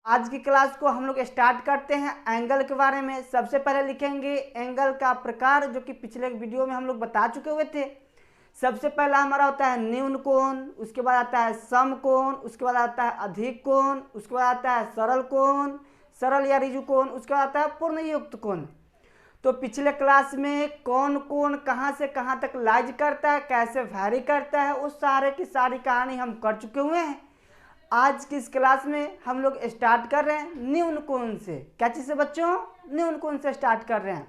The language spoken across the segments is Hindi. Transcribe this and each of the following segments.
आज की क्लास को हम लोग स्टार्ट करते हैं एंगल के बारे में। सबसे पहले लिखेंगे एंगल का प्रकार, जो कि पिछले वीडियो में हम लोग बता चुके हुए थे। सबसे पहला हमारा होता है न्यून कोण, उसके बाद आता है सम कोण, उसके बाद आता है अधिक कोण, उसके बाद आता है सरल कोण, सरल या ऋजु कोण, उसके बाद आता है पूर्ण युक्त कोण। तो पिछले क्लास में कौन कोण कहाँ से कहाँ तक लाइज करता है, कैसे वैरी करता है, उस सारे की सारी कहानी हम कर चुके हुए हैं। आज की इस क्लास में हम लोग स्टार्ट कर रहे हैं न्यून कोण से। क्या चीज़ से बच्चों? न्यून कोण से स्टार्ट कर रहे हैं।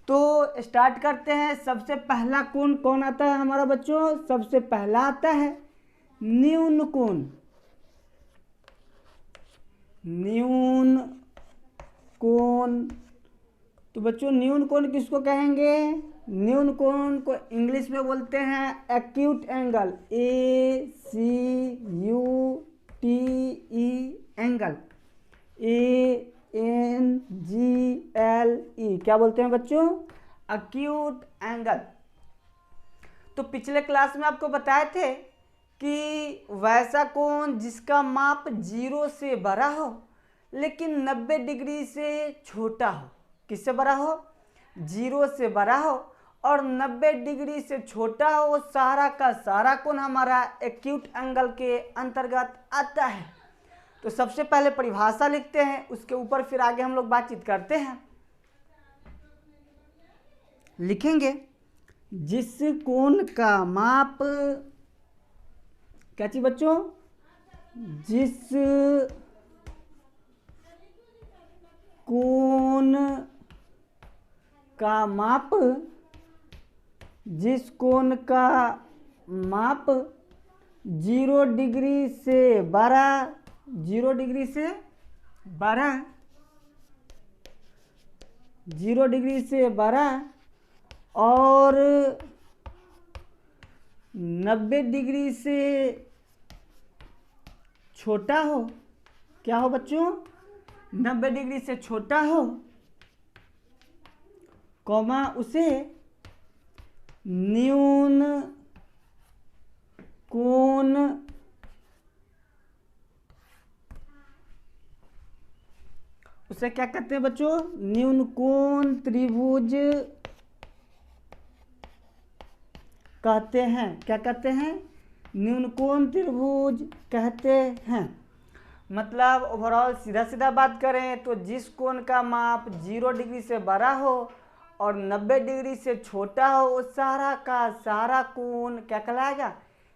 तो स्टार्ट करते हैं। सबसे पहला कोण कौन आता है हमारा बच्चों? सबसे पहला आता है न्यून कोण। न्यून कोण, तो बच्चों न्यून कोण किसको कहेंगे? न्यून कोण को इंग्लिश में बोलते हैं acute angle, ACUTE angle, ANGLE। क्या बोलते हैं बच्चों? Acute angle. तो पिछले क्लास में आपको बताए थे कि वैसा कोण जिसका माप 0 से बड़ा हो लेकिन 90 डिग्री से छोटा हो। किससे बड़ा हो? 0 से बड़ा हो और 90 डिग्री से छोटा हो, वो सारा का सारा कोण हमारा एक्यूट एंगल के अंतर्गत आता है। तो सबसे पहले परिभाषा लिखते हैं, उसके ऊपर फिर आगे हम लोग बातचीत करते हैं। लिखेंगे जिस कोण का माप, क्या चीज बच्चों? जिस कोण का माप, जिस कोण का माप 0 डिग्री से बड़ा, 0 डिग्री से बड़ा, 0 डिग्री से बड़ा और 90 डिग्री से छोटा हो। क्या हो बच्चों? 90 डिग्री से छोटा हो, कॉमा उसे न्यून कोण उसे क्या कहते हैं बच्चों? न्यून कोण त्रिभुज कहते हैं। क्या कहते हैं? न्यून कोण त्रिभुज कहते हैं। मतलब ओवरऑल सीधा सीधा बात करें तो जिस कोण का माप 0 डिग्री से बड़ा हो और 90 डिग्री से छोटा हो, वो सारा का सारा कोण क्या कहलाएगा?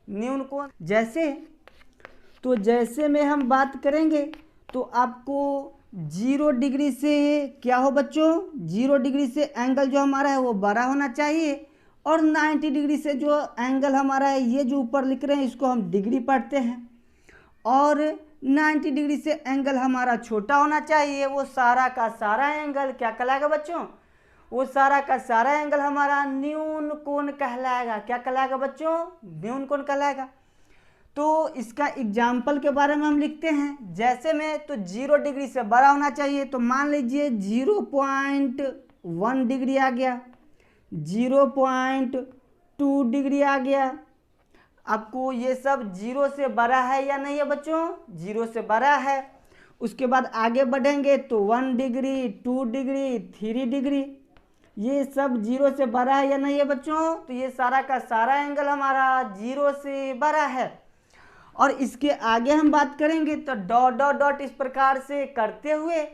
न्यून कोण। जैसे में हम बात करेंगे तो आपको 0 डिग्री से क्या हो बच्चों? 0 डिग्री से एंगल जो हमारा है वो बड़ा होना चाहिए और 90 डिग्री से जो एंगल हमारा है, ये जो ऊपर लिख रहे हैं इसको हम डिग्री पढ़ते हैं, और 90 डिग्री से एंगल हमारा छोटा होना चाहिए। वो सारा का सारा एंगल क्या कहलाएगा बच्चों? वो सारा का सारा एंगल हमारा न्यून कोण कहलाएगा। क्या कहलाएगा बच्चों? न्यून कोण कहलाएगा। तो इसका एग्जाम्पल के बारे में हम लिखते हैं। जैसे में तो 0 डिग्री से बड़ा होना चाहिए, तो मान लीजिए 0.1 डिग्री आ गया, 0.2 डिग्री आ गया। आपको ये सब 0 से बड़ा है या नहीं है बच्चों? 0 से बड़ा है। उसके बाद आगे बढ़ेंगे तो 1 डिग्री, 2 डिग्री, 3 डिग्री, ये सब 0 से बड़ा है या नहीं है बच्चों? तो ये सारा का सारा एंगल हमारा 0 से बड़ा है। और इसके आगे हम बात करेंगे तो डॉट डॉट डॉट इस प्रकार से करते हुए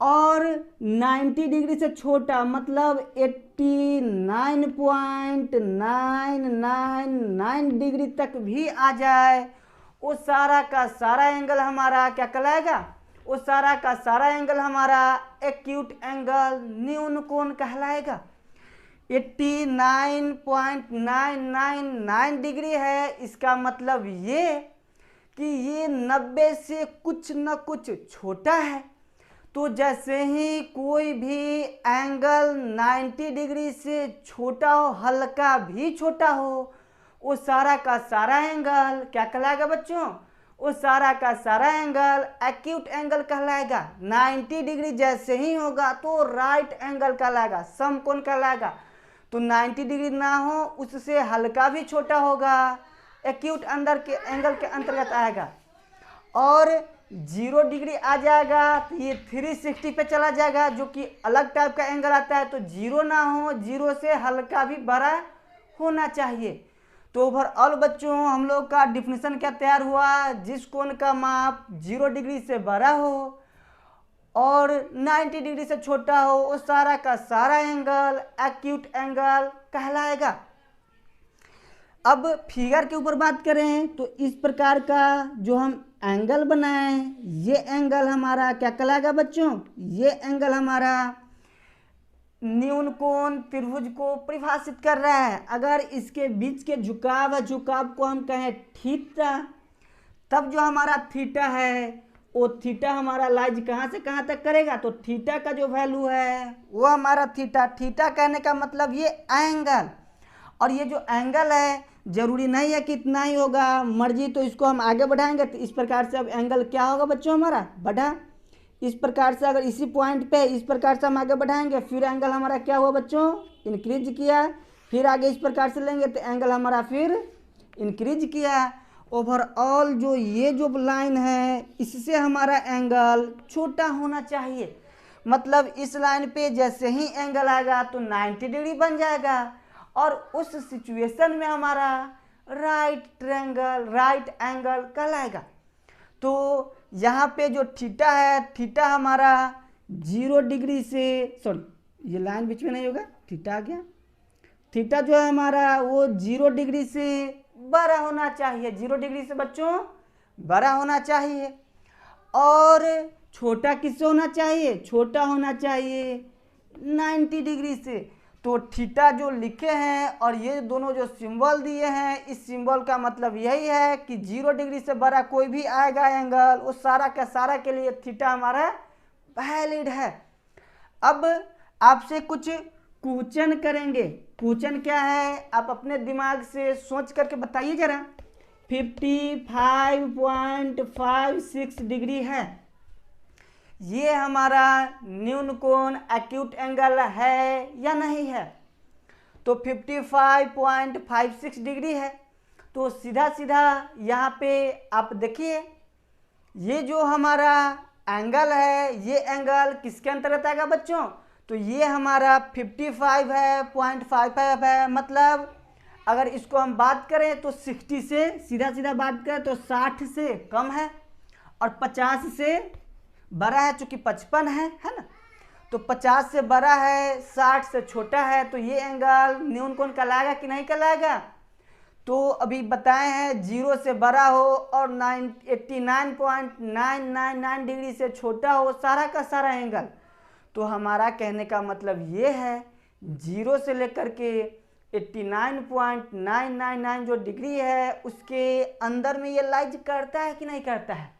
और 90 डिग्री से छोटा मतलब 89.999 डिग्री तक भी आ जाए, वो सारा का सारा एंगल हमारा क्या कहलाएगा? वो सारा का सारा एंगल हमारा एक्यूट एंगल न्यून कोण कहलाएगा। 89.999 डिग्री है, इसका मतलब ये कि ये 90 से कुछ न कुछ छोटा है। तो जैसे ही कोई भी एंगल 90 डिग्री से छोटा हो, हल्का भी छोटा हो, वो सारा का सारा एंगल क्या कहलाएगा बच्चों? वो सारा का सारा एंगल एक्यूट एंगल कहलाएगा। 90 डिग्री जैसे ही होगा तो राइट एंगल कहलाएगा, समकोण कहलाएगा। तो 90 डिग्री ना हो, उससे हल्का भी छोटा होगा, एक्यूट अंदर के एंगल के अंतर्गत आएगा। और 0 डिग्री आ जाएगा तो ये 360 पे चला जाएगा, जो कि अलग टाइप का एंगल आता है। तो 0 ना हो, 0 से हल्का भी बड़ा होना चाहिए। तो ओवरऑल बच्चों हम लोग का डिफिनेशन क्या तैयार हुआ, जिस कोण का माप 0 डिग्री से बड़ा हो और 90 डिग्री से छोटा हो, वो सारा का सारा एंगल एक्यूट एंगल कहलाएगा। अब फिगर के ऊपर बात करें तो इस प्रकार का जो हम एंगल बनाए, ये एंगल हमारा क्या कहलाएगा बच्चों, ये एंगल हमारा न्यून कोण त्रिभुज को परिभाषित कर रहा है। अगर इसके बीच के झुकाव को हम कहें थीटा, तब जो हमारा थीटा है वो थीटा हमारा लाइज कहाँ से कहाँ तक करेगा, तो थीटा का जो वैल्यू है वो हमारा थीटा कहने का मतलब ये एंगल। और ये जो एंगल है जरूरी नहीं है कि इतना ही होगा, मर्जी तो इसको हम आगे बढ़ाएंगे। तो इस प्रकार से अब एंगल क्या होगा बच्चों हमारा बढ़ा। इस प्रकार से अगर इसी पॉइंट पे इस प्रकार से हम आगे बढ़ाएंगे, फिर एंगल हमारा क्या हुआ बच्चों, इंक्रीज किया। फिर आगे इस प्रकार से लेंगे तो एंगल हमारा फिर इंक्रीज किया। ओवरऑल जो ये जो लाइन है इससे हमारा एंगल छोटा होना चाहिए। मतलब इस लाइन पे जैसे ही एंगल आएगा तो 90 डिग्री बन जाएगा, और उस सिचुएशन में हमारा राइट एंगल कहलाएगा। तो यहाँ पे जो थीटा है, थीटा हमारा 0 डिग्री से, सॉरी ये लाइन बीच में नहीं होगा, थीटा आ गया। थीटा जो है हमारा वो 0 डिग्री से बड़ा होना चाहिए, 0 डिग्री से बच्चों बड़ा होना चाहिए। और छोटा किससे होना चाहिए, छोटा होना चाहिए 90 डिग्री से। तो थीटा जो लिखे हैं और ये दोनों जो सिंबल दिए हैं, इस सिंबल का मतलब यही है कि 0 डिग्री से बड़ा कोई भी आएगा एंगल, वो सारा का सारा के लिए थीटा हमारा वैलिड है। अब आपसे कुछ क्वेश्चन करेंगे। क्वेश्चन क्या है आप अपने दिमाग से सोच करके बताइए जरा। 55.56 डिग्री है, ये हमारा न्यून कोण एक्यूट एंगल है या नहीं है, तो 55.56 डिग्री है। तो सीधा सीधा यहाँ पे आप देखिए, ये जो हमारा एंगल है ये एंगल किसके अंतर्गत आएगा बच्चों, तो ये हमारा 55 है, 0.55 है। मतलब अगर इसको हम बात करें तो 60 से सीधा सीधा बात करें तो 60 से कम है, और 50 से बड़ा है, चूंकि 55 है ना। तो 50 से बड़ा है, 60 से छोटा है, तो ये एंगल न्यून कोण कहलाएगा कि नहीं कहलाएगा। तो अभी बताए हैं 0 से बड़ा हो और 89.999 डिग्री से छोटा हो, सारा का सारा एंगल। तो हमारा कहने का मतलब ये है 0 से लेकर के 89.999 जो डिग्री है उसके अंदर में ये लाइज करता है कि नहीं करता है।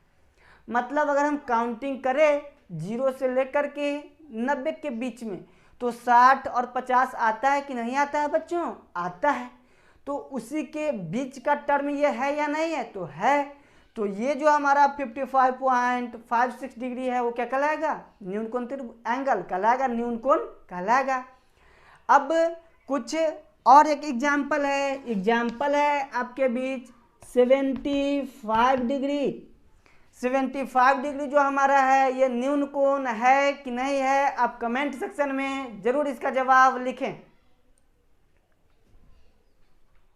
मतलब अगर हम काउंटिंग करें 0 से लेकर के 90 के बीच में, तो 60 और 50 आता है कि नहीं आता है बच्चों, आता है। तो उसी के बीच का टर्म ये है या नहीं है, तो है। तो ये जो हमारा 55.56 डिग्री है वो क्या कहलाएगा, न्यून कोण एंगल कहलाएगा, न्यून कोण कहलाएगा। अब कुछ और एक एग्जाम्पल है आपके बीच 75 डिग्री। 75 डिग्री जो हमारा है ये न्यून कोण है कि नहीं है, आप कमेंट सेक्शन में जरूर इसका जवाब लिखें।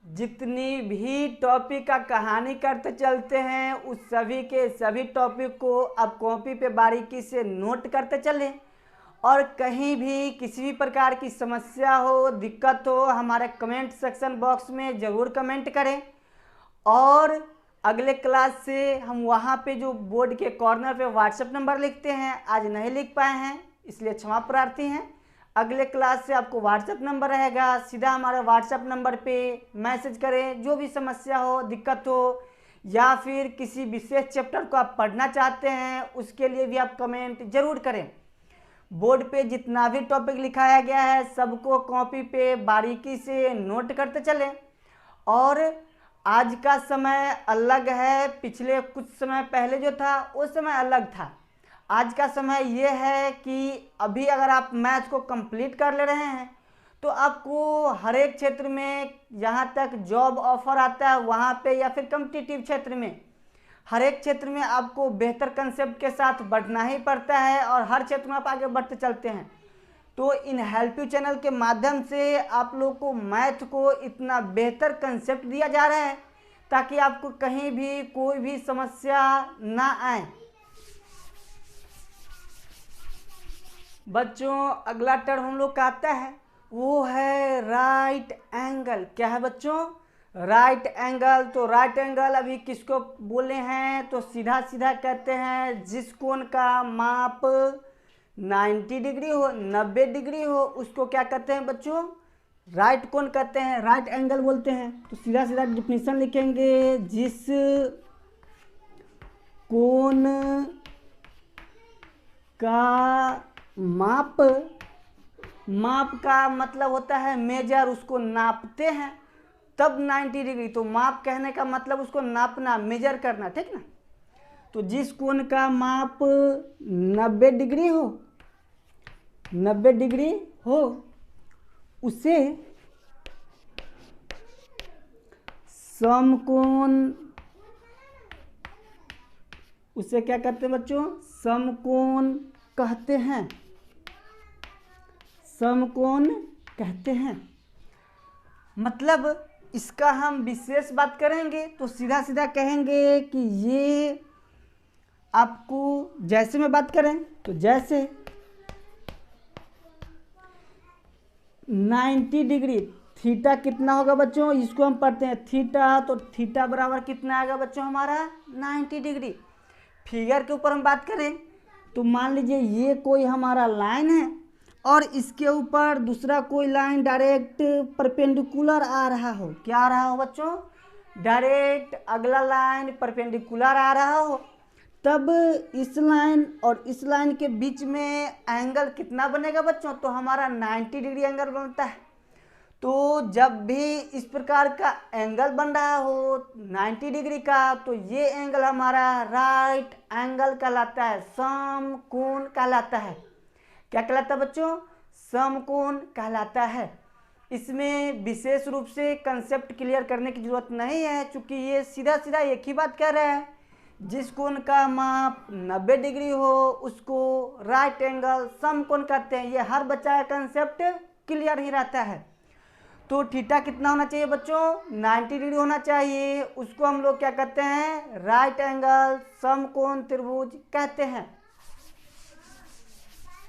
जितनी भी टॉपिक का कहानी करते चलते हैं उस सभी के सभी टॉपिक को आप कॉपी पे बारीकी से नोट करते चलें, और कहीं भी किसी भी प्रकार की समस्या हो, दिक्कत हो, हमारे कमेंट सेक्शन बॉक्स में ज़रूर कमेंट करें। और अगले क्लास से हम वहाँ पे जो बोर्ड के कॉर्नर पे व्हाट्सएप नंबर लिखते हैं, आज नहीं लिख पाए हैं इसलिए क्षमा प्रार्थी हैं। अगले क्लास से आपको व्हाट्सएप नंबर रहेगा, सीधा हमारे व्हाट्सएप नंबर पे मैसेज करें, जो भी समस्या हो, दिक्कत हो, या फिर किसी विशेष चैप्टर को आप पढ़ना चाहते हैं उसके लिए भी आप कमेंट जरूर करें। बोर्ड पे जितना भी टॉपिक लिखाया गया है सबको कॉपी पे बारीकी से नोट करते चलें। और आज का समय अलग है, पिछले कुछ समय पहले जो था वो समय अलग था। आज का समय ये है कि अभी अगर आप मैथ को कंप्लीट कर ले रहे हैं तो आपको हर एक क्षेत्र में, यहाँ तक जॉब ऑफर आता है वहाँ पे, या फिर कॉम्पिटिटिव क्षेत्र में हर एक क्षेत्र में आपको बेहतर कंसेप्ट के साथ बढ़ना ही पड़ता है और हर क्षेत्र में आप आगे बढ़ते चलते हैं। तो इन हेल्प यू चैनल के माध्यम से आप लोग को मैथ को इतना बेहतर कंसेप्ट दिया जा रहा है ताकि आपको कहीं भी कोई भी समस्या ना आए। बच्चों अगला टर्म हम लोग का आता है वो है राइट एंगल। क्या है बच्चों? Right angle. तो राइट एंगल अभी किसको बोले हैं? तो सीधा सीधा कहते हैं जिस कोण का माप 90 डिग्री हो, 90 डिग्री हो, उसको क्या कहते हैं बच्चों? राइट कोण कहते हैं, राइट एंगल बोलते हैं। तो सीधा सीधा डिफिनीशन लिखेंगे, जिस कोण का माप का मतलब होता है मेजर, उसको नापते हैं तब 90 डिग्री। तो माप कहने का मतलब उसको नापना, मेजर करना, ठीक ना। तो जिस कोण का माप 90 डिग्री हो, 90 डिग्री हो, उसे समकोण, उसे क्या कहते हैं बच्चों? समकोण कहते हैं, समकोण कहते हैं। मतलब इसका हम विशेष बात करेंगे तो सीधा सीधा कहेंगे कि ये आपको, जैसे में बात करें तो जैसे 90 डिग्री, थीटा कितना होगा बच्चों? इसको हम पढ़ते हैं थीटा। तो थीटा बराबर कितना आएगा बच्चों हमारा? 90 डिग्री। फिगर के ऊपर हम बात करें तो मान लीजिए ये कोई हमारा लाइन है और इसके ऊपर दूसरा कोई लाइन डायरेक्ट परपेंडिकुलर आ रहा हो। क्या आ रहा हो बच्चों? डायरेक्ट अगला लाइन परपेंडिकुलर आ रहा हो, तब इस लाइन और इस लाइन के बीच में एंगल कितना बनेगा बच्चों? तो हमारा 90 डिग्री एंगल बनता है। तो जब भी इस प्रकार का एंगल बन रहा हो 90 डिग्री का, तो ये एंगल हमारा राइट एंगल कहलाता है, समकोण कहलाता है। क्या कहलाता है बच्चों? समकोण कहलाता है। इसमें विशेष रूप से कंसेप्ट क्लियर करने की जरूरत नहीं है, क्योंकि ये सीधा सीधा एक ही बात कह रहा है, जिस कोण का माप 90 डिग्री हो उसको राइट एंगल समकोण कहते हैं। ये हर बच्चा का कंसेप्ट क्लियर ही रहता है। तो थीटा कितना होना चाहिए बच्चों? 90 डिग्री होना चाहिए। उसको हम लोग क्या कहते हैं? राइट एंगल समकोण त्रिभुज कहते हैं।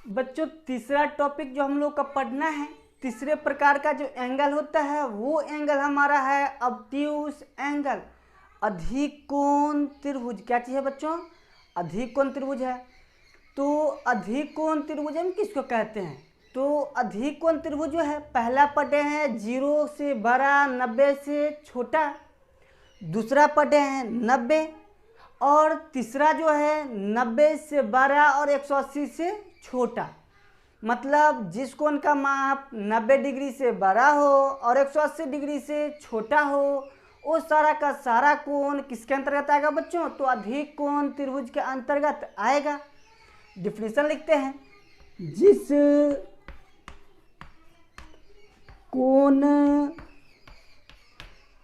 बच्चों तीसरा टॉपिक जो हम लोग का पढ़ना है, तीसरे प्रकार का जो एंगल होता है वो एंगल हमारा है ऑब्ट्यूज एंगल, अधिक कोण त्रिभुज। क्या चीज है बच्चों? अधिक कोण त्रिभुज है। तो अधिक कोण त्रिभुज हम किसको कहते हैं? तो अधिक कोण त्रिभुज जो है, पहला पढ़े हैं 0 से बड़ा 90 से छोटा, दूसरा पढ़े हैं 90, और तीसरा जो है 90 से बड़ा और 180 से छोटा। मतलब जिस कोण का माप 90 डिग्री से बड़ा हो और 180 डिग्री से छोटा हो, वो सारा का सारा कोण किसके अंतर्गत आएगा बच्चों? तो अधिक कोण त्रिभुज के अंतर्गत आएगा। डिफिनीशन लिखते हैं, जिस कोण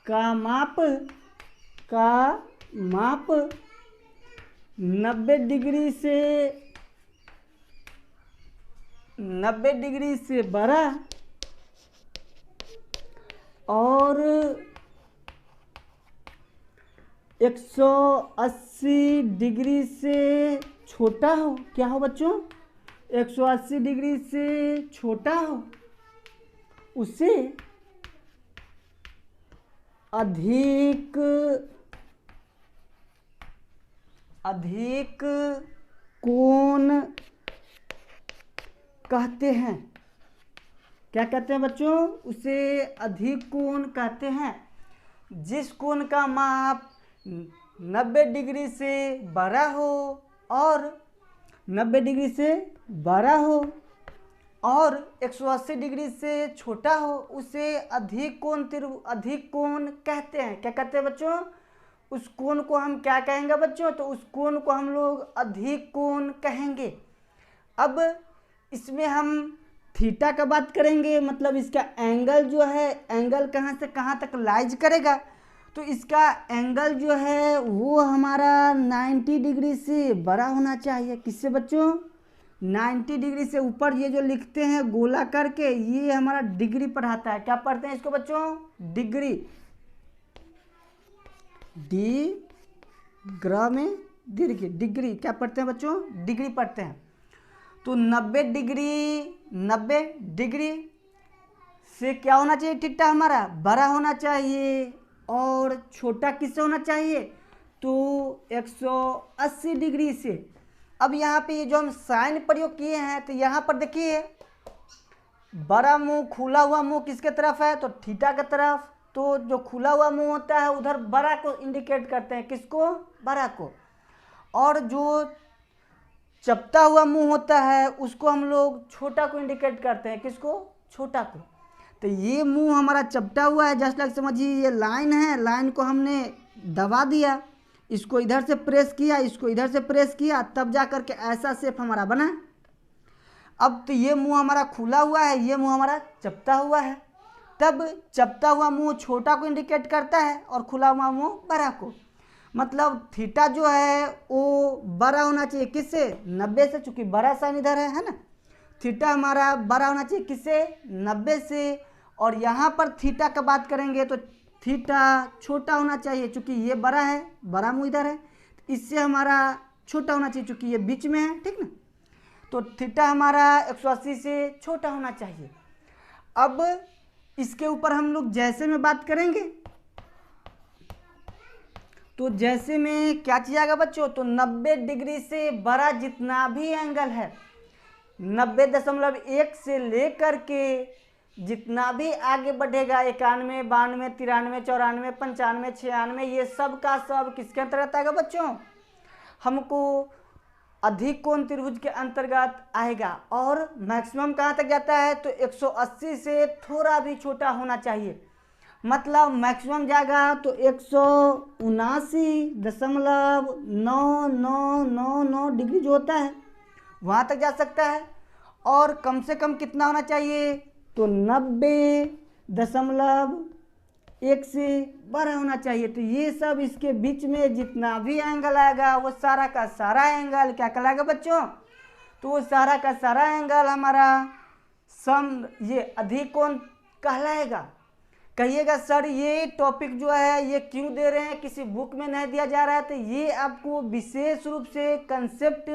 का माप 90 डिग्री से बड़ा और 180 डिग्री से छोटा हो। क्या हो बच्चों? 180 डिग्री से छोटा हो, उसे अधिक कोण कहते हैं। क्या कहते हैं बच्चों? उसे अधिक कोण कहते हैं। जिस कोण का माप 90 डिग्री से बड़ा हो और 90 डिग्री से बड़ा हो और 180 डिग्री से छोटा हो, उसे अधिक कोण कहते हैं। क्या कहते हैं बच्चों? उस कोण को हम क्या कहेंगे बच्चों? तो उस कोण को हम लोग अधिक कोण कहेंगे। अब इसमें हम थीटा का बात करेंगे, मतलब इसका एंगल जो है, एंगल कहाँ से कहाँ तक लाइज करेगा। तो इसका एंगल जो है वो हमारा 90 डिग्री से बड़ा होना चाहिए। किससे बच्चों? 90 डिग्री से ऊपर। ये जो लिखते हैं गोला करके, ये हमारा डिग्री पढ़ाता है। क्या पढ़ते हैं इसको बच्चों? डिग्री। डी ग्र में दीर्घ, डिग्री क्या पढ़ते हैं बच्चों? डिग्री पढ़ते हैं। तो 90 डिग्री से क्या होना चाहिए? थीटा हमारा बड़ा होना चाहिए। और छोटा किससे होना चाहिए? तो 180 डिग्री से। अब यहाँ पे ये जो हम साइन प्रयोग किए हैं, तो यहाँ पर देखिए बड़ा मुंह, खुला हुआ मुंह किसके तरफ है? तो थीटा के तरफ। तो जो खुला हुआ मुंह होता है उधर बड़ा को इंडिकेट करते हैं। किसको? बड़ा को। और जो चपटा हुआ मुंह होता है उसको हम लोग छोटा को इंडिकेट करते हैं। किसको? छोटा को। तो ये मुंह हमारा चपटा हुआ है, जस्ट लाइक समझिए ये लाइन है, लाइन को हमने दबा दिया, इसको इधर से प्रेस किया, इसको इधर से प्रेस किया, तब जा करके ऐसा शेप हमारा बना। अब तो ये मुंह हमारा खुला हुआ है, ये मुंह हमारा चपटा हुआ है। तब चपटा हुआ मुंह छोटा को इंडिकेट करता है और खुला हुआ मुंह बड़ा को। मतलब थीटा जो है वो बड़ा होना चाहिए। किससे? 90 से, चूंकि बड़ा साइन इधर है ना। थीटा हमारा बड़ा होना चाहिए किससे? 90 से। और यहाँ पर थीटा का बात करेंगे तो थीटा छोटा होना चाहिए, चूंकि ये बड़ा है, बड़ा मुंह इधर है, इससे हमारा छोटा होना चाहिए चूंकि ये बीच में है। ठीक ना? तो थीटा हमारा 180 से छोटा होना चाहिए। अब इसके ऊपर हम लोग जैसे में बात करेंगे, तो जैसे में क्या चीज आएगा बच्चों? तो 90 डिग्री से बड़ा जितना भी एंगल है, 90.1 से लेकर के जितना भी आगे बढ़ेगा, 91, 92, 93, 94, 95, 96, ये सब का सब किसके अंतर्गत आएगा बच्चों? हमको अधिक कोण त्रिभुज के अंतर्गत आएगा। और मैक्सिमम कहाँ तक जाता है? तो 180 से थोड़ा भी छोटा होना चाहिए। मतलब मैक्सिमम जाएगा तो 179.9999 डिग्री जो होता है वहाँ तक जा सकता है। और कम से कम कितना होना चाहिए? तो 90.1 से बड़ा होना चाहिए। तो ये सब इसके बीच में जितना भी एंगल आएगा वो सारा का सारा एंगल क्या कहलाएगा बच्चों? तो वो सारा का सारा एंगल हमारा सम, ये अधिक कोण कहलाएगा। कहिएगा सर ये टॉपिक जो है ये क्यों दे रहे हैं, किसी बुक में नहीं दिया जा रहा है? तो ये आपको विशेष रूप से कंसेप्ट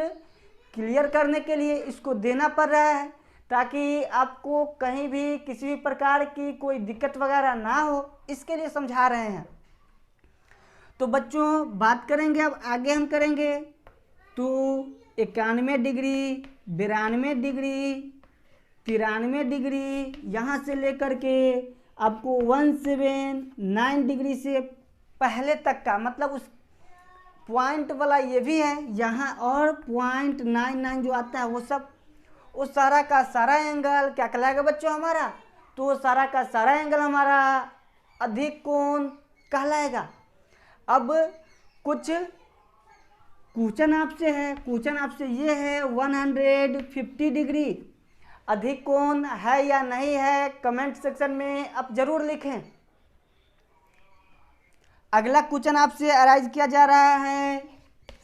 क्लियर करने के लिए इसको देना पड़ रहा है, ताकि आपको कहीं भी किसी भी प्रकार की कोई दिक्कत वगैरह ना हो, इसके लिए समझा रहे हैं। तो बच्चों बात करेंगे, अब आगे हम करेंगे तो 91 डिग्री, 92 डिग्री, 93 डिग्री, यहाँ से लेकर के आपको 179 डिग्री से पहले तक का, मतलब उस पॉइंट वाला ये भी है यहाँ, और 0.99 जो आता है वो सब, वो सारा का सारा एंगल क्या कहलाएगा बच्चों हमारा? तो सारा का सारा एंगल हमारा अधिक कोण कहलाएगा। अब कुछ क्वेश्चन आपसे है, क्वेश्चन आपसे ये है 150 डिग्री अधिक कोण है या नहीं है? कमेंट सेक्शन में आप जरूर लिखें। अगला क्वेश्चन आपसे अराइज किया जा रहा है,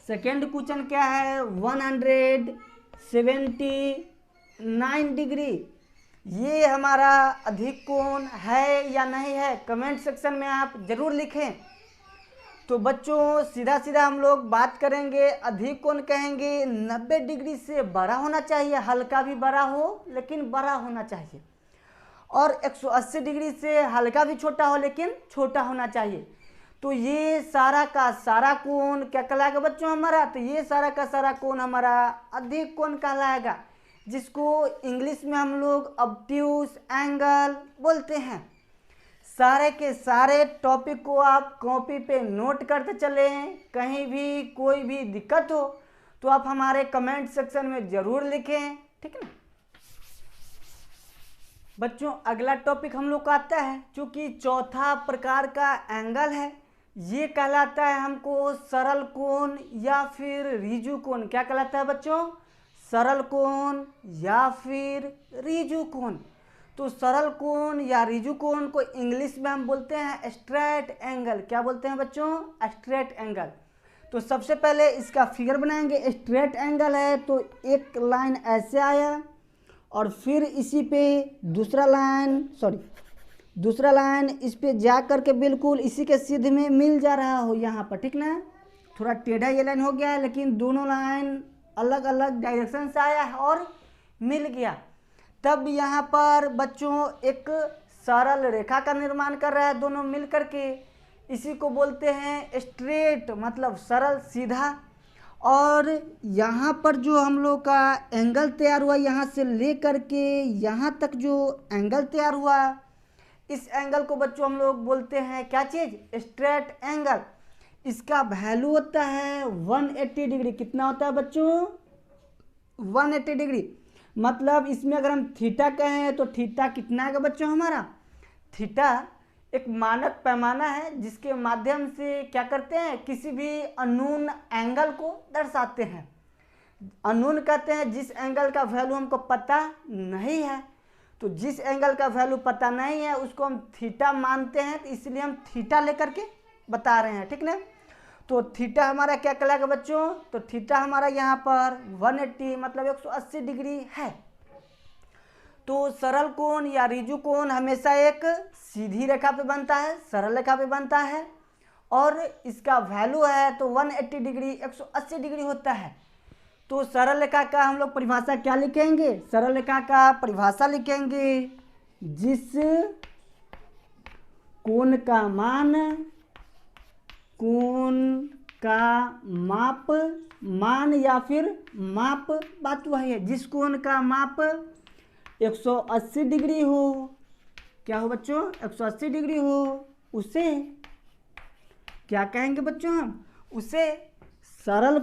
सेकेंड क्वेश्चन क्या है? 179 डिग्री, ये हमारा अधिक कोण है या नहीं है? कमेंट सेक्शन में आप जरूर लिखें। तो बच्चों सीधा सीधा हम लोग बात करेंगे, अधिक कोण कहेंगे 90 डिग्री से बड़ा होना चाहिए, हल्का भी बड़ा हो लेकिन बड़ा होना चाहिए। और 180 डिग्री से हल्का भी छोटा हो लेकिन छोटा होना चाहिए। तो ये सारा का सारा कोण क्या कहलाएगा बच्चों हमारा? तो ये सारा का सारा कोण हमारा अधिक कोण कहलाएगा, जिसको इंग्लिश में हम लोग ऑब्ट्यूज एंगल बोलते हैं। सारे के सारे टॉपिक को आप कॉपी पे नोट करते चलें, कहीं भी कोई भी दिक्कत हो तो आप हमारे कमेंट सेक्शन में जरूर लिखें, ठीक है ना बच्चों। अगला टॉपिक हम लोग का आता है, चूंकि चौथा प्रकार का एंगल है, ये कहलाता है हमको सरल कोण या फिर ऋजु कोण। क्या कहलाता है बच्चों? सरल कोण या फिर ऋजु कोण। तो सरल कोण या रिजु कोण को इंग्लिश में हम बोलते हैं स्ट्रेट एंगल। क्या बोलते हैं बच्चों? Straight angle. तो सबसे पहले इसका फिगर बनाएंगे। स्ट्रेट एंगल है तो एक लाइन ऐसे आया और फिर इसी पे दूसरा लाइन इस पे जा करके बिल्कुल इसी के सीधे में मिल जा रहा हो यहाँ पर, ठीक ना। थोड़ा टेढ़ा ये लाइन हो गया है, लेकिन दोनों लाइन अलग अलग डायरेक्शन से आया है और मिल गया। तब यहाँ पर बच्चों एक सरल रेखा का निर्माण कर रहा है दोनों मिल करके। इसी को बोलते हैं स्ट्रेट, मतलब सरल सीधा। और यहाँ पर जो हम लोग का एंगल तैयार हुआ, यहाँ से ले करके यहाँ तक जो एंगल तैयार हुआ, इस एंगल को बच्चों हम लोग बोलते हैं क्या चीज़? Straight angle. इसका वैल्यू होता है 180 डिग्री। कितना होता है बच्चों? 180 डिग्री। मतलब इसमें अगर हम थीटा कहें तो थीटा कितना आएगा बच्चों हमारा? थीटा एक मानक पैमाना है जिसके माध्यम से क्या करते हैं, किसी भी अननोन एंगल को दर्शाते हैं। अननोन कहते हैं जिस एंगल का वैल्यू हमको पता नहीं है। तो जिस एंगल का वैल्यू पता नहीं है उसको हम थीटा मानते हैं, तो इसलिए हम थीटा लेकर के बता रहे हैं, ठीक ना। तो थीटा हमारा क्या कहलाएगा बच्चों? तो थीटा हमारा यहाँ पर 180 मतलब 180 डिग्री है। तो सरल कोण या रिजु कोण हमेशा एक सीधी रेखा पे बनता है, सरल रेखा पे बनता है, और इसका वैल्यू है तो 180 डिग्री 180 डिग्री होता है। तो सरल रेखा का हम लोग परिभाषा क्या लिखेंगे? सरल रेखा का परिभाषा लिखेंगे जिस कोण का मान, कोण का मान या फिर माप, बात वही है, जिस कोण का माप 180 डिग्री हो। क्या हो बच्चों? 180 डिग्री हो, उसे क्या कहेंगे बच्चों? हम उसे सरल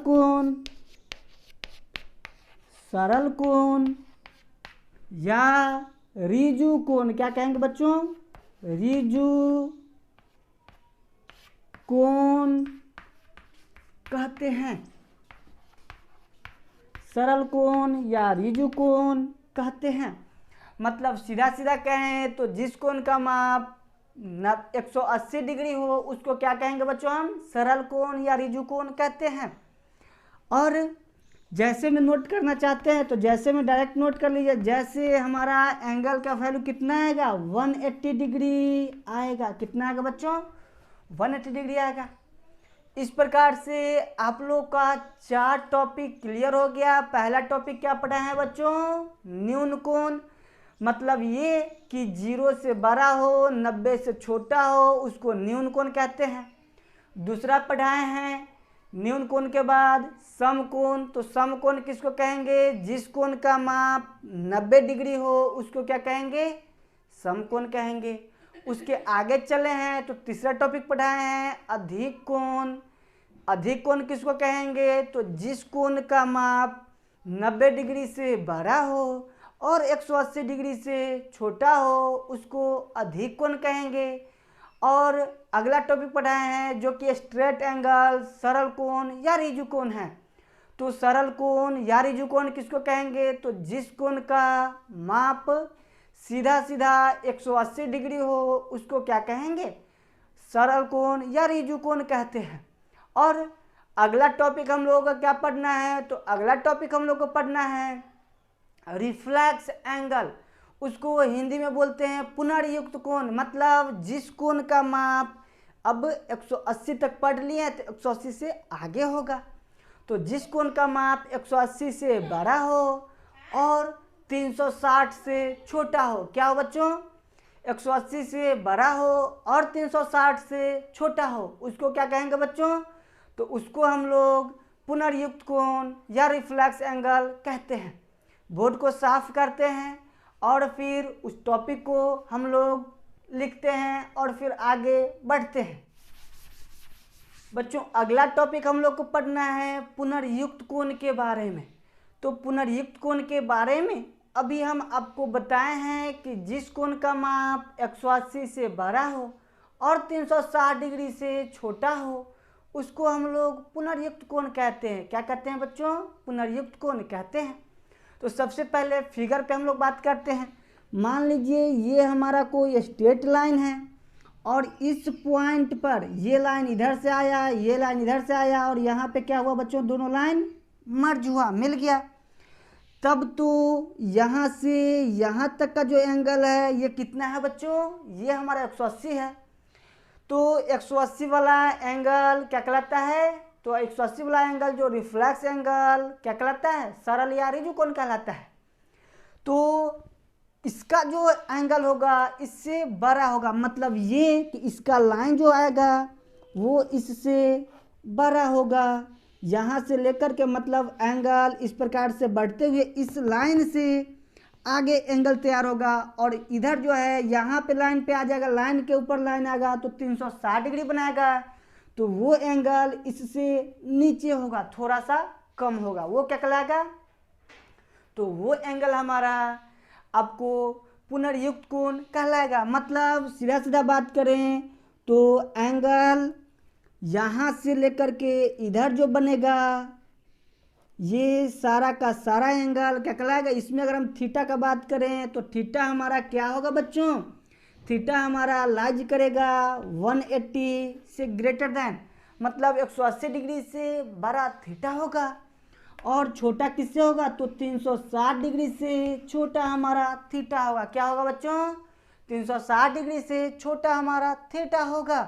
कोण या रिजु कोण क्या कहेंगे बच्चों? रिजु कोण कहते हैं। सरल कोण या रिजु कोण कहते हैं। मतलब सीधा सीधा कहें तो जिस कोण का माप 180 डिग्री हो उसको क्या कहेंगे बच्चों? हम सरल कोण या रिजु कोण कहते हैं। और जैसे में नोट करना चाहते हैं तो जैसे में डायरेक्ट नोट कर लीजिए। जैसे हमारा एंगल का वैल्यू कितना आएगा? 180 डिग्री आएगा। कितना आएगा बच्चों? 180 डिग्री आएगा। इस प्रकार से आप लोग का 4 टॉपिक क्लियर हो गया। पहला टॉपिक क्या पढ़ा है बच्चों? न्यून कोण, मतलब ये कि 0 से बड़ा हो 90 से छोटा हो उसको न्यून कोण कहते हैं। दूसरा पढ़ाए हैं न्यून कोण के बाद समकोण। तो समकोण किसको कहेंगे? जिस कोण का माप 90 डिग्री हो उसको क्या कहेंगे? समकोण कहेंगे। उसके आगे चले हैं तो तीसरा टॉपिक पढ़ाए हैं अधिक कोण। अधिक कोण किसको कहेंगे? तो जिस कोण का माप 90 डिग्री से बड़ा हो और 180 डिग्री से छोटा हो उसको अधिक कोण कहेंगे। और अगला टॉपिक पढ़ाए हैं जो कि स्ट्रेट एंगल, सरल कोण या रिजु कोण है। तो सरल कोण या रिजु कोण किसको कहेंगे? तो जिस कोण का माप सीधा सीधा 180 डिग्री हो उसको क्या कहेंगे? सरल कोण या रिजु कोण कहते हैं। और अगला टॉपिक हम लोगों का क्या पढ़ना है? तो अगला टॉपिक हम लोग को पढ़ना है रिफ्लेक्स एंगल। उसको हिंदी में बोलते हैं पुनर्युक्त कोण। मतलब जिस कोण का माप अब 180 तक पढ़ लिए तो 180 से आगे होगा। तो जिस कोण का माप 180 से बड़ा हो और 360 से छोटा हो। क्या हो बच्चों? 180 से बड़ा हो और 360 से छोटा हो उसको क्या कहेंगे बच्चों? तो उसको हम लोग पुनर्युक्त कोण या रिफ्लेक्स एंगल कहते हैं। बोर्ड को साफ करते हैं और फिर उस टॉपिक को हम लोग लिखते हैं और फिर आगे बढ़ते हैं। बच्चों अगला टॉपिक हम लोग को पढ़ना है पुनर्युक्त कोण के बारे में। तो पुनर्युक्त कोण के बारे में अभी हम आपको बताए हैं कि जिस कोण का माप 180 से बड़ा हो और 360 डिग्री से छोटा हो उसको हम लोग पुनर्युक्त कोण कहते हैं। क्या कहते हैं बच्चों? पुनर्युक्त कोण कहते हैं। तो सबसे पहले फिगर पे हम लोग बात करते हैं। मान लीजिए ये हमारा कोई स्ट्रेट लाइन है और इस पॉइंट पर ये लाइन इधर से आया, ये लाइन इधर से आया और यहाँ पे क्या हुआ बच्चों, दोनों लाइन मर्ज हुआ, मिल गया। तब तो यहाँ से यहाँ तक का जो एंगल है ये कितना है बच्चों, ये हमारा 180 है। तो 180 वाला एंगल क्या कहलाता है, तो 180 वाला एंगल जो रिफ्लेक्स एंगल क्या कहलाता है, सरल या रिजु कोण कहलाता है। तो इसका जो एंगल होगा इससे बड़ा होगा, मतलब ये कि इसका लाइन जो आएगा वो इससे बड़ा होगा। यहाँ से लेकर के मतलब एंगल इस प्रकार से बढ़ते हुए इस लाइन से आगे एंगल तैयार होगा और इधर जो है यहाँ पे लाइन पे आ जाएगा, लाइन के ऊपर लाइन आएगा तो 360 डिग्री बनाएगा। तो वो एंगल इससे नीचे होगा, थोड़ा सा कम होगा, वो क्या कहलाएगा, तो वो एंगल हमारा आपको पुनर्युक्त कोण कहलाएगा। मतलब सीधा सीधा बात करें तो एंगल यहाँ से लेकर के इधर जो बनेगा ये सारा का सारा एंगल क्या कहलाएगा। इसमें अगर हम थीटा का बात करें तो थीटा हमारा क्या होगा बच्चों, थीटा हमारा लाइज करेगा 180 से ग्रेटर देन, मतलब 180 डिग्री से बड़ा थीटा होगा और छोटा किससे होगा, तो 360 डिग्री से छोटा हमारा थीटा होगा। क्या होगा बच्चों, 360 डिग्री से छोटा हमारा थीटा होगा।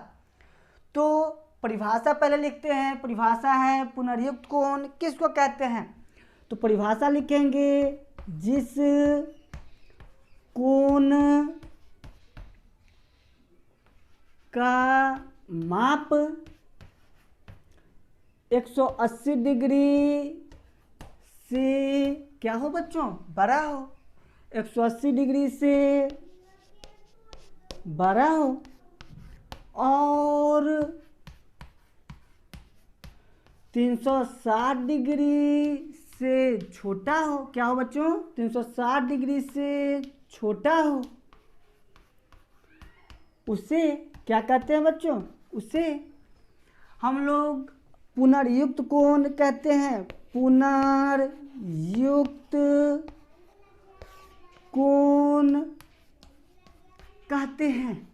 तो परिभाषा पहले लिखते हैं, परिभाषा है पुनर्युक्त कोण किसको कहते हैं। तो परिभाषा लिखेंगे, जिस कोण का माप 180 डिग्री से क्या हो बच्चों, बड़ा हो, 180 डिग्री से बड़ा हो और 360 डिग्री से छोटा हो। क्या हो बच्चों, 360 डिग्री से छोटा हो, उसे क्या कहते हैं बच्चों, उसे हम लोग पुनर्युक्त कोण कहते हैं। पुनर्युक्त कोण कहते हैं।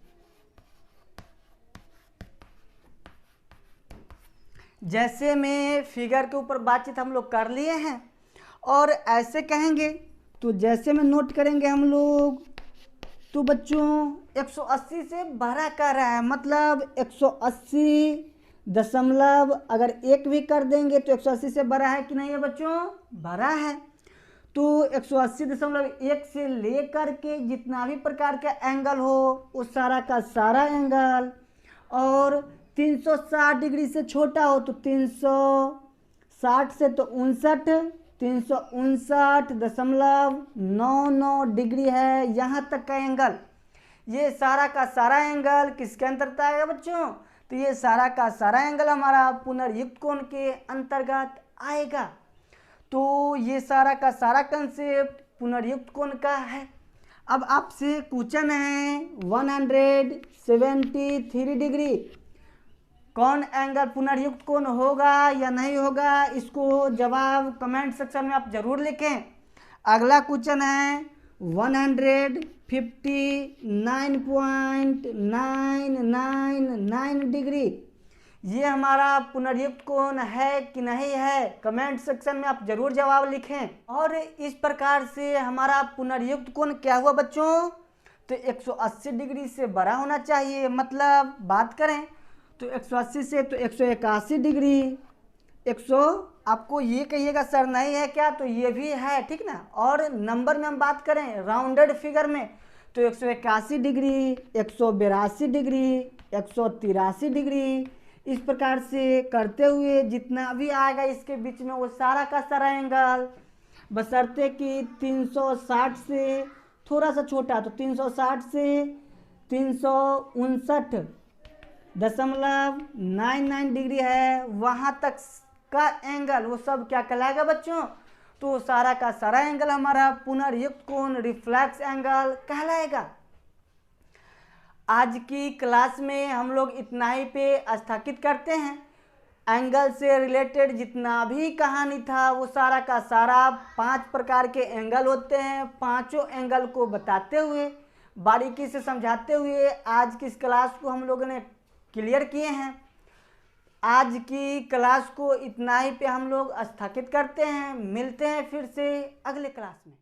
जैसे में फिगर के ऊपर बातचीत हम लोग कर लिए हैं और ऐसे कहेंगे तो जैसे में नोट करेंगे हम लोग, तो बच्चों 180 से बड़ा कर रहा है, मतलब 180 दशमलव अगर एक भी कर देंगे तो 180 से बड़ा है कि नहीं है बच्चों, बड़ा है। तो 180.1 से लेकर के जितना भी प्रकार का एंगल हो उस सारा का सारा एंगल, और 360 डिग्री से छोटा हो तो 360 से तो 359.99 डिग्री है यहाँ तक का एंगल। ये सारा का सारा एंगल किसके अंतर्गत आएगा बच्चों, तो ये सारा का सारा एंगल हमारा पुनर्युक्त कोण के अंतर्गत आएगा। तो ये सारा का सारा कंसेप्ट पुनर्युक्त कोण का है। अब आपसे क्वेश्चन है 173 डिग्री, कौन एंगल पुनर्युक्त कोण होगा या नहीं होगा, इसको जवाब कमेंट सेक्शन में आप जरूर लिखें। अगला क्वेश्चन है 159.999 डिग्री, ये हमारा पुनर्युक्त कोण है कि नहीं है, कमेंट सेक्शन में आप जरूर जवाब लिखें। और इस प्रकार से हमारा पुनर्युक्त कोण क्या हुआ बच्चों, तो 180 डिग्री से बड़ा होना चाहिए। मतलब बात करें तो 180 से तो 181 डिग्री, 100 आपको ये कहिएगा सर नहीं है क्या, तो ये भी है, ठीक ना। और नंबर में हम बात करें राउंडेड फिगर में तो 181 डिग्री, 182 डिग्री, 183 डिग्री, इस प्रकार से करते हुए जितना भी आएगा इसके बीच में वो सारा का सारा एंगल, बशर्ते कि 360 से थोड़ा सा छोटा, तो 360 से 359.99 डिग्री है वहाँ तक का एंगल, वो सब क्या कहलाएगा बच्चों, तो सारा का सारा एंगल हमारा पुनर्युक्त कोण रिफ्लेक्स एंगल कहलाएगा। आज की क्लास में हम लोग इतना ही पे स्थगित करते हैं। एंगल से रिलेटेड जितना भी कहानी था वो सारा का सारा 5 प्रकार के एंगल होते हैं। पांचों एंगल को बताते हुए, बारीकी से समझाते हुए आज की इस क्लास को हम लोगों ने क्लियर किए हैं। आज की क्लास को इतना ही पे हम लोग स्थगित करते हैं। मिलते हैं फिर से अगले क्लास में।